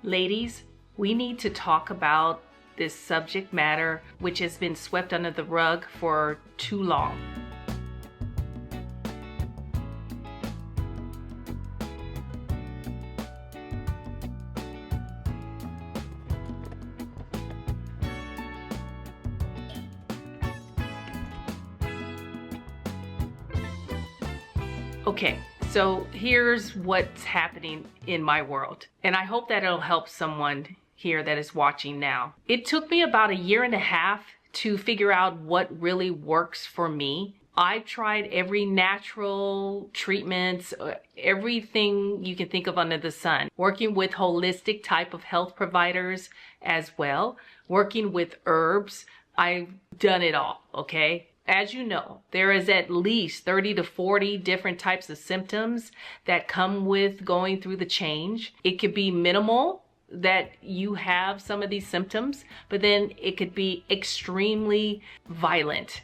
Ladies, we need to talk about this subject matter which has been swept under the rug for too long. Okay, so here's what's happening in my world, and I hope that it'll help someone here that is watching now. It took me about 1.5 years to figure out what really works for me. I tried every natural treatments, everything you can think of under the sun, working with holistic type of health providers as well, working with herbs. I've done it all, okay? As you know, there is at least 30 to 40 different types of symptoms that come with going through the change. It could be minimal, that you have some of these symptoms, but then it could be extremely violent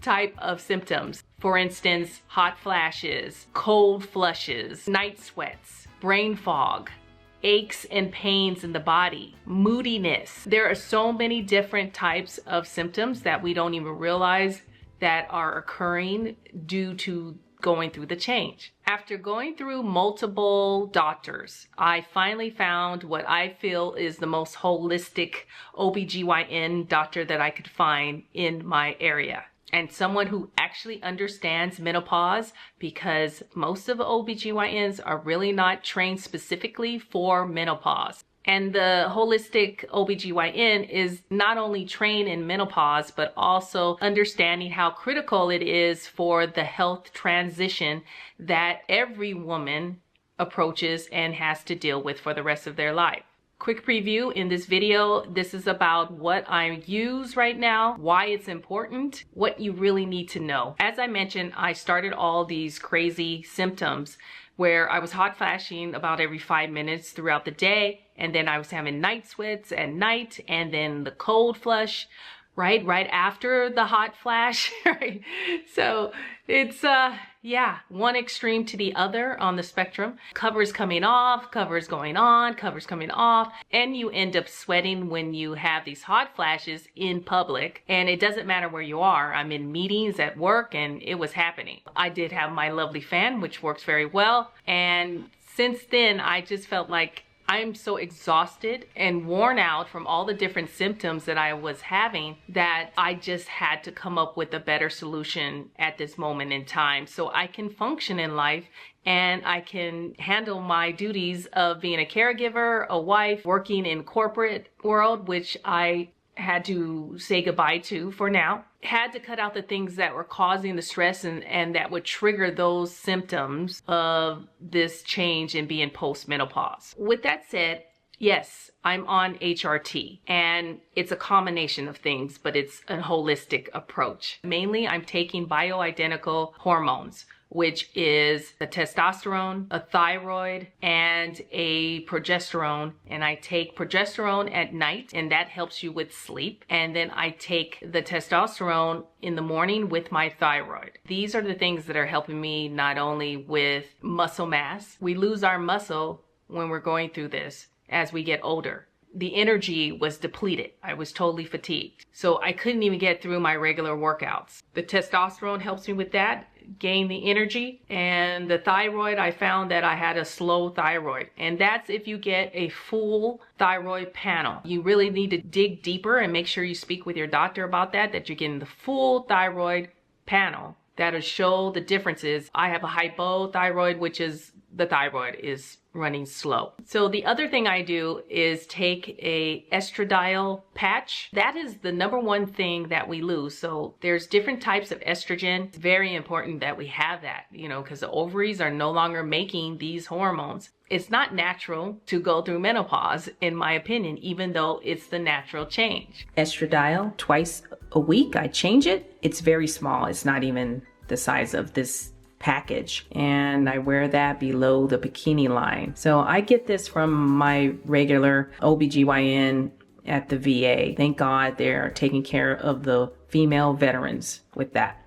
type of symptoms. For instance, hot flashes, cold flushes, night sweats, brain fog, aches and pains in the body, moodiness. There are so many different types of symptoms that we don't even realize that are occurring due to going through the change. After going through multiple doctors, I finally found what I feel is the most holistic OBGYN doctor that I could find in my area, and someone who actually understands menopause, because most of the OBGYNs are really not trained specifically for menopause. And the holistic OBGYN is not only trained in menopause, but also understanding how critical it is for the health transition that every woman approaches and has to deal with for the rest of their life. Quick preview in this video. This is about what I use right now, why it's important, what you really need to know. As I mentioned, I started all these crazy symptoms where I was hot flashing about every 5 minutes throughout the day, and then I was having night sweats at night, and then the cold flush right after the hot flash, right? So it's one extreme to the other on the spectrum. Covers coming off, covers going on, covers coming off, and you end up sweating when you have these hot flashes in public. And it doesn't matter where you are. I'm in meetings at work and it was happening. I did have my lovely fan, which works very well. And since then, I just felt like I'm so exhausted and worn out from all the different symptoms that I was having that I just had to come up with a better solution at this moment in time so I can function in life and I can handle my duties of being a caregiver, a wife, working in corporate world, which I had to say goodbye to for now. Had to cut out the things that were causing the stress and that would trigger those symptoms of this change in being post-menopause. With that said, yes, I'm on HRT, and it's a combination of things, but it's a holistic approach. Mainly, I'm taking bioidentical hormones, which is a testosterone, a thyroid, and a progesterone. And I take progesterone at night, and that helps you with sleep. And then I take the testosterone in the morning with my thyroid. These are the things that are helping me not only with muscle mass. We lose our muscle when we're going through this as we get older. The energy was depleted. I was totally fatigued. So I couldn't even get through my regular workouts. The testosterone helps me with that, gain the energy. And the thyroid, I found that I had a slow thyroid. And that's if you get a full thyroid panel. You really need to dig deeper and make sure you speak with your doctor about that you're getting the full thyroid panel. That'll show the differences. I have a hypothyroid, which is the thyroid is running slow. So the other thing I do is take a estradiol patch. That is the #1 thing that we lose. So there's different types of estrogen. It's very important that we have that, because the ovaries are no longer making these hormones. It's not natural to go through menopause, in my opinion, even though it's the natural change. Estradiol twice a week, I change it. It's very small. It's not even the size of this package, and I wear that below the bikini line. So I get this from my regular OBGYN at the VA. Thank God they're taking care of the female veterans with that.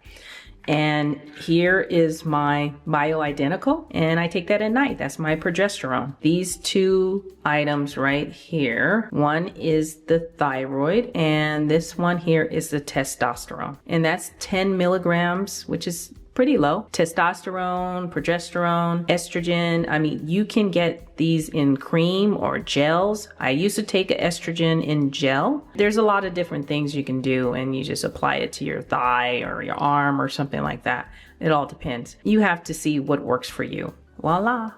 And here is my bioidentical, and I take that at night. That's my progesterone. These two items right here, one is the thyroid, and this one here is the testosterone. And that's 10 milligrams, which is pretty low. Testosterone, progesterone, estrogen. I mean, you can get these in cream or gels. I used to take estrogen in gel. There's a lot of different things you can do, and you just apply it to your thigh or your arm or something like that. It all depends. You have to see what works for you. Voila.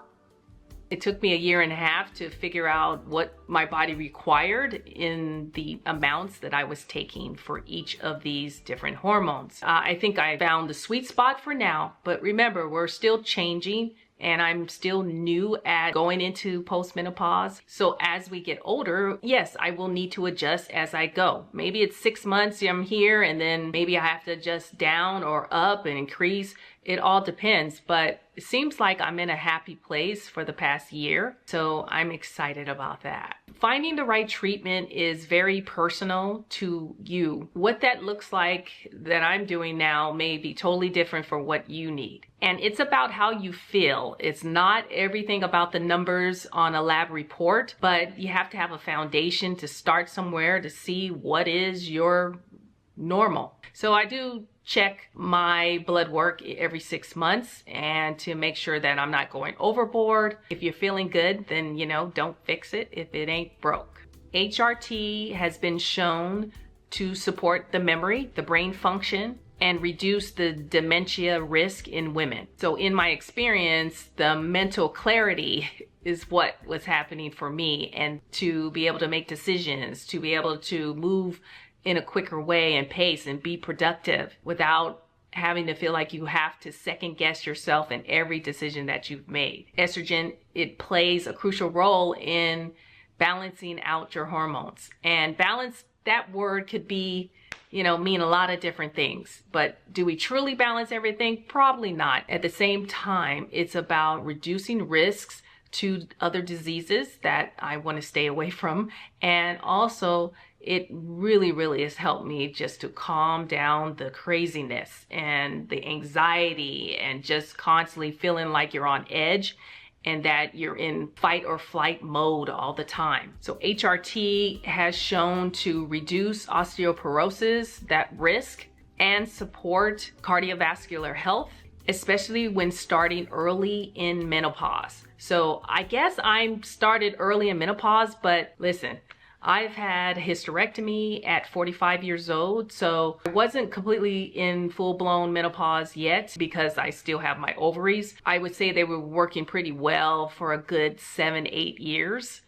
It took me a year and a half to figure out what my body required in the amounts that I was taking for each of these different hormones. I think I found the sweet spot for now, but remember, we're still changing and I'm still new at going into postmenopause. So as we get older, yes, I will need to adjust as I go. Maybe it's 6 months I'm here and then maybe I have to adjust down or up and increase. It all depends, but it seems like I'm in a happy place for the past year, so I'm excited about that. Finding the right treatment is very personal to you. What that looks like that I'm doing now may be totally different for what you need. And it's about how you feel. It's not everything about the numbers on a lab report, but you have to have a foundation to start somewhere to see what is your normal. So I do check my blood work every 6 months and to make sure that I'm not going overboard. If you're feeling good, then, don't fix it if it ain't broke. HRT has been shown to support the memory, the brain function, and reduce the dementia risk in women. So in my experience, the mental clarity is what was happening for me, and to be able to make decisions, to be able to move in a quicker way and pace and be productive without having to feel like you have to second guess yourself in every decision that you've made. Estrogen, it plays a crucial role in balancing out your hormones. And balance, that word could be, mean a lot of different things. But do we truly balance everything? Probably not. At the same time, it's about reducing risks to other diseases that I want to stay away from. And also, it really has helped me just to calm down the craziness and the anxiety and just constantly feeling like you're on edge and that you're in fight or flight mode all the time. So HRT has shown to reduce osteoporosis, that risk, and support cardiovascular health, especially when starting early in menopause. So I guess I'm started early in menopause, but listen, I've had hysterectomy at 45 years old, so I wasn't completely in full-blown menopause yet because I still have my ovaries. I would say they were working pretty well for a good 7-8 years.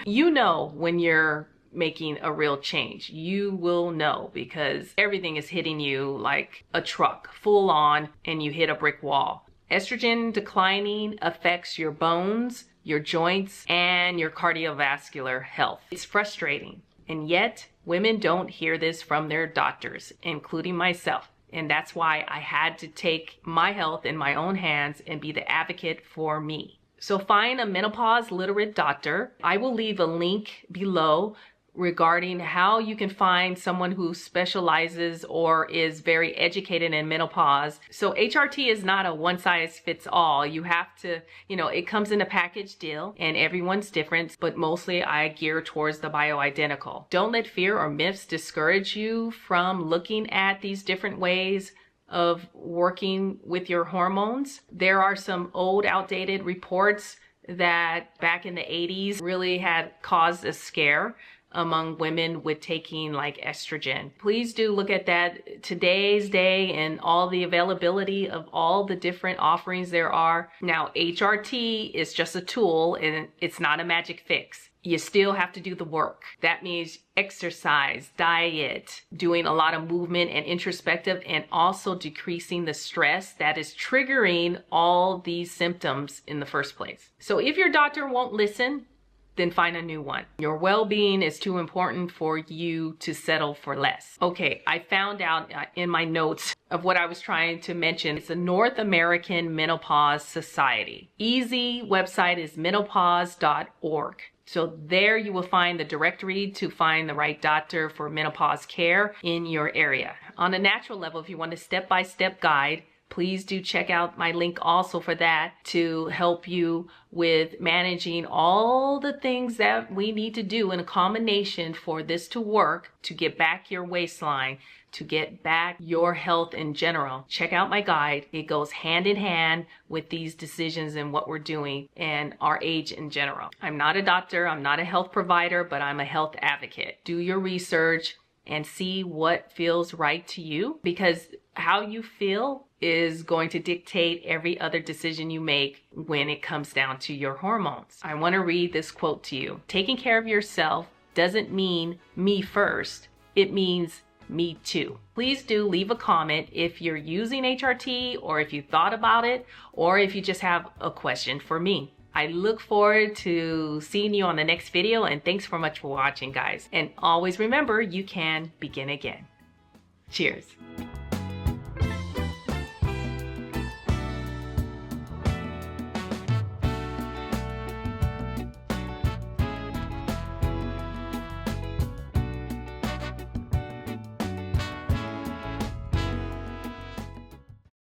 You know when you're making a real change. You will know because everything is hitting you like a truck, full on, and you hit a brick wall. Estrogen declining affects your bones, your joints, and your cardiovascular health. It's frustrating, and yet women don't hear this from their doctors, including myself. And that's why I had to take my health in my own hands and be the advocate for me. So find a menopause literate doctor. I will leave a link below regarding how you can find someone who specializes or is very educated in menopause. So HRT is not a one size fits all. You have to, it comes in a package deal and everyone's different, but mostly I gear towards the bioidentical. Don't let fear or myths discourage you from looking at these different ways of working with your hormones. There are some old outdated reports that back in the 80s really had caused a scare among women with taking like estrogen. Please do look at that today's day and all the availability of all the different offerings there are. Now, HRT is just a tool and it's not a magic fix. You still have to do the work. That means exercise, diet, doing a lot of movement and introspective, and also decreasing the stress that is triggering all these symptoms in the first place. So if your doctor won't listen, then find a new one. Your well-being is too important for you to settle for less. Okay, I found out in my notes of what I was trying to mention. It's the North American Menopause Society. Easy website is menopause.org. So there you will find the directory to find the right doctor for menopause care in your area. On a natural level, if you want a step-by-step guide, please do check out my link also for that to help you with managing all the things that we need to do in a combination for this to work, to get back your waistline, to get back your health in general. Check out my guide. It goes hand in hand with these decisions and what we're doing and our age in general. I'm not a doctor, I'm not a health provider, but I'm a health advocate. Do your research and see what feels right to you, because how you feel is going to dictate every other decision you make when it comes down to your hormones. I want to read this quote to you. Taking care of yourself doesn't mean me first. It means me too. Please do leave a comment if you're using HRT or if you thought about it or if you just have a question for me. I look forward to seeing you on the next video, and thanks so much for watching, guys. And always remember, you can begin again. Cheers.